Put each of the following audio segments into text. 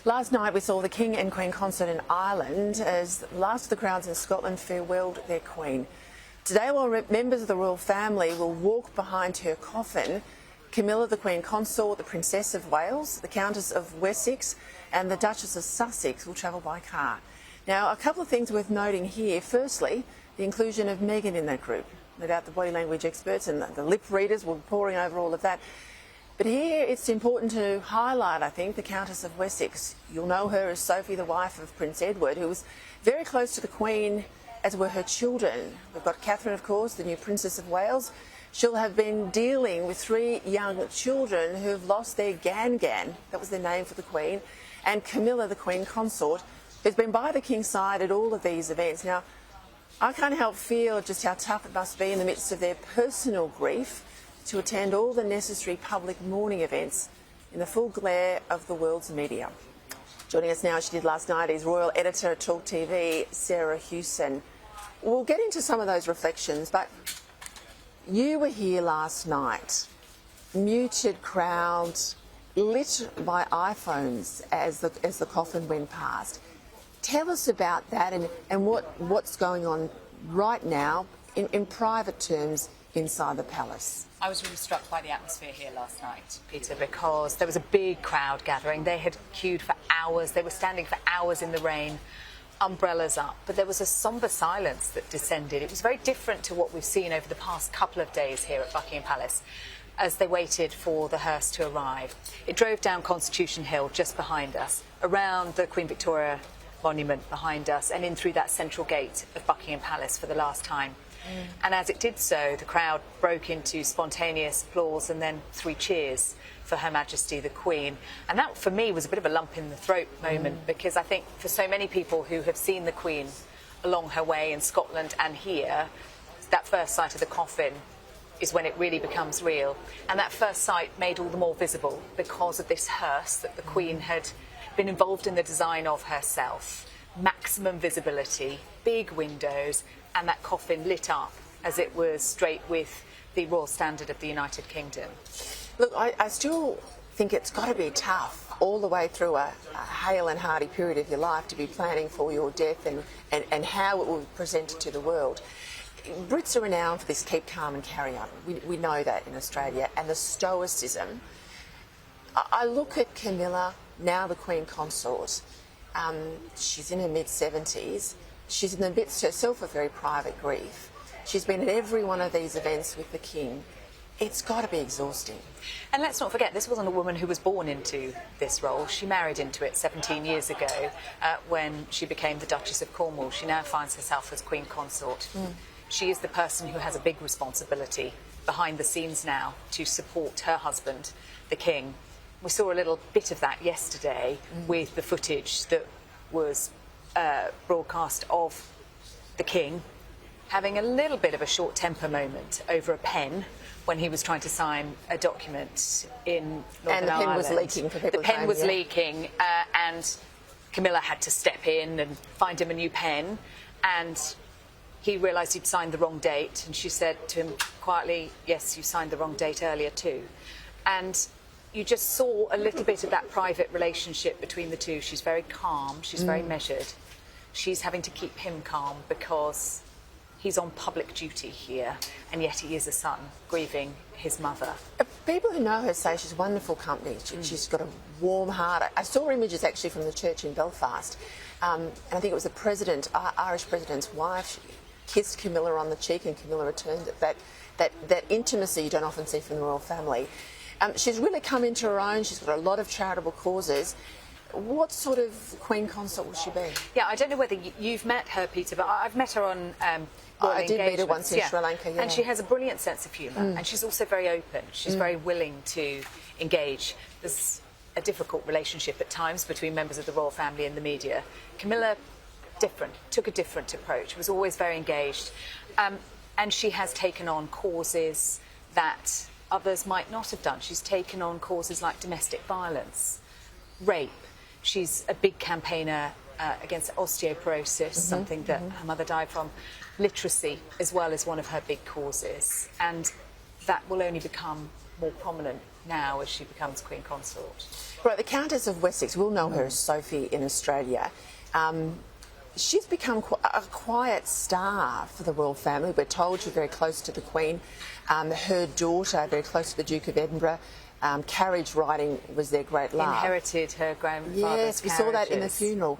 Last night we saw the King and Queen Consort in Ireland as the last of the crowns in Scotland farewelled their Queen. Today, while members of the royal family will walk behind her coffin, Camilla, the Queen Consort, the Princess of Wales, the Countess of Wessex and the Duchess of Sussex will travel by car. Now, a couple of things worth noting here. Firstly, the inclusion of Meghan in that group. No doubt the body language experts and the lip readers will be poring over all of that. But here it's important to highlight, I think, the Countess of Wessex. You'll know her as Sophie, the wife of Prince Edward, who was very close to the Queen, as were her children. We've got Catherine, of course, the new Princess of Wales. She'll have been dealing with 3 young children who have lost their Gan-Gan, that was their name for the Queen, and Camilla, the Queen Consort, who's been by the King's side at all of these events. Now, I can't help feel just how tough it must be in the midst of their personal grief to attend all the necessary public mourning events in the full glare of the world's media. Joining us now, she did last night, is Royal Editor at Talk TV, Sarah Hewson. We'll get into some of those reflections, but you were here last night, muted crowds, lit by iPhones as the coffin went past. Tell us about that and what's going on right now in private terms inside the palace. I was really struck by the atmosphere here last night, Peter, because there was a big crowd gathering. They had queued for hours. They were standing for hours in the rain, umbrellas up. But there was a sombre silence that descended. It was very different to what we've seen over the past couple of days here at Buckingham Palace as they waited for the hearse to arrive. It drove down Constitution Hill just behind us, around the Queen Victoria monument behind us, and in through that central gate of Buckingham Palace for the last time. And as it did so, the crowd broke into spontaneous applause and then 3 cheers for Her Majesty the Queen. And that, for me, was a bit of a lump in the throat moment, because I think for so many people who have seen the Queen along her way in Scotland and here, that first sight of the coffin is when it really becomes real. And that first sight made all the more visible because of this hearse that the Queen had been involved in the design of herself. Maximum visibility, big windows, and that coffin lit up as it was straight with the royal standard of the United Kingdom. Look, I still think it's got to be tough all the way through a hale and hearty period of your life to be planning for your death and how it will be presented to the world. Brits are renowned for this keep calm and carry on. We know that in Australia, and the stoicism. I look at Camilla, now the Queen Consort. She's in her mid-70s. She's in the midst herself of very private grief. She's been at every one of these events with the King. It's got to be exhausting. And let's not forget, this wasn't a woman who was born into this role. She married into it 17 years ago when she became the Duchess of Cornwall. She now finds herself as Queen Consort. She is the person who has a big responsibility behind the scenes now to support her husband, the King. We saw a little bit of that yesterday with the footage that was broadcast of the King having a little bit of a short temper moment over a pen when he was trying to sign a document in Northern Ireland. And the pen was leaking for people. The pen was leaking, and Camilla had to step in and find him a new pen, and he realised he'd signed the wrong date, and she said to him quietly, "Yes, you signed the wrong date earlier too." And you just saw a little bit of that private relationship between the two. She's very calm, she's very measured. She's having to keep him calm because he's on public duty here, and yet he is a son grieving his mother. People who know her say she's wonderful company. She's got a warm heart. I saw images actually from the church in Belfast, and I think it was the president, Irish president's wife, kissed Camilla on the cheek, and Camilla returned it. That intimacy you don't often see from the royal family. She's really come into her own. She's got a lot of charitable causes. What sort of Queen Consort will she be? Yeah, I don't know whether you've met her, Peter, but I've met her on I did meet her once in Sri Lanka, yeah. And she has a brilliant sense of humour, and she's also very open. She's very willing to engage. There's a difficult relationship at times between members of the royal family and the media. Camilla, took a different approach, was always very engaged. And she has taken on causes that others might not have done. She's taken on causes like domestic violence, rape. She's a big campaigner against osteoporosis, something that her mother died from. Literacy as well as one of her big causes, and that will only become more prominent now as she becomes Queen Consort. Right, the Countess of Wessex, we'll know her as Sophie in Australia. She's become a quiet star for the royal family. We're told she's very close to the Queen. Her daughter, very close to the Duke of Edinburgh. Carriage riding was their great love. Inherited her grandfather's Yes, we saw that in the carriages. funeral.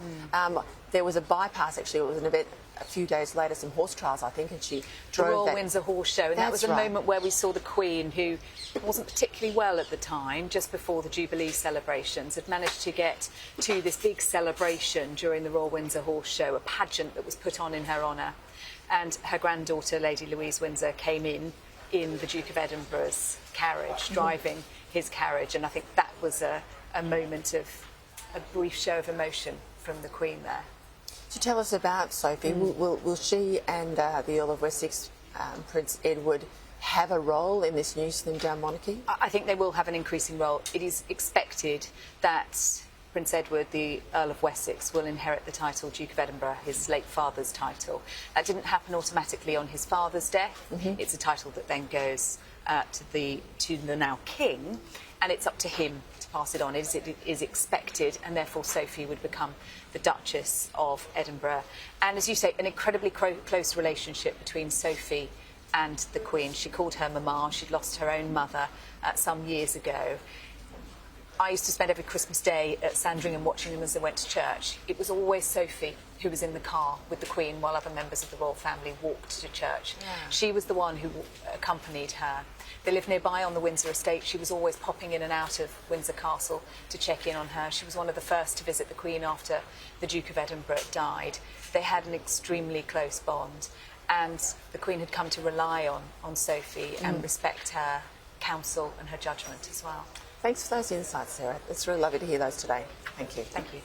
There was a bypass, actually. It was an event a few days later, some horse trials, I think, and she drove the Royal that. Windsor Horse Show, and that was a That's right. moment where we saw the Queen, who wasn't particularly well at the time, just before the Jubilee celebrations, had managed to get to this big celebration during the Royal Windsor Horse Show, a pageant that was put on in her honour, and her granddaughter, Lady Louise Windsor, came in the Duke of Edinburgh's carriage, driving his carriage, and I think that was a moment of a brief show of emotion from the Queen there. To tell us about Sophie, will she and the Earl of Wessex, Prince Edward, have a role in this new slimmed down monarchy? I think they will have an increasing role. It is expected that Prince Edward, the Earl of Wessex, will inherit the title Duke of Edinburgh, his late father's title. That didn't happen automatically on his father's death. It's a title that then goes to the now king, and it's up to him to pass it on. It is expected, and therefore Sophie would become the Duchess of Edinburgh. And as you say, an incredibly close relationship between Sophie and the Queen. She called her Mama. She'd lost her own mother some years ago. I used to spend every Christmas Day at Sandringham watching them as they went to church. It was always Sophie who was in the car with the Queen while other members of the royal family walked to church. Yeah. She was the one who accompanied her. They lived nearby on the Windsor estate. She was always popping in and out of Windsor Castle to check in on her. She was one of the first to visit the Queen after the Duke of Edinburgh died. They had an extremely close bond, and the Queen had come to rely on Sophie and respect her counsel and her judgment as well. Thanks for those insights, Sarah. It's really lovely to hear those today. Thank you. Thank you.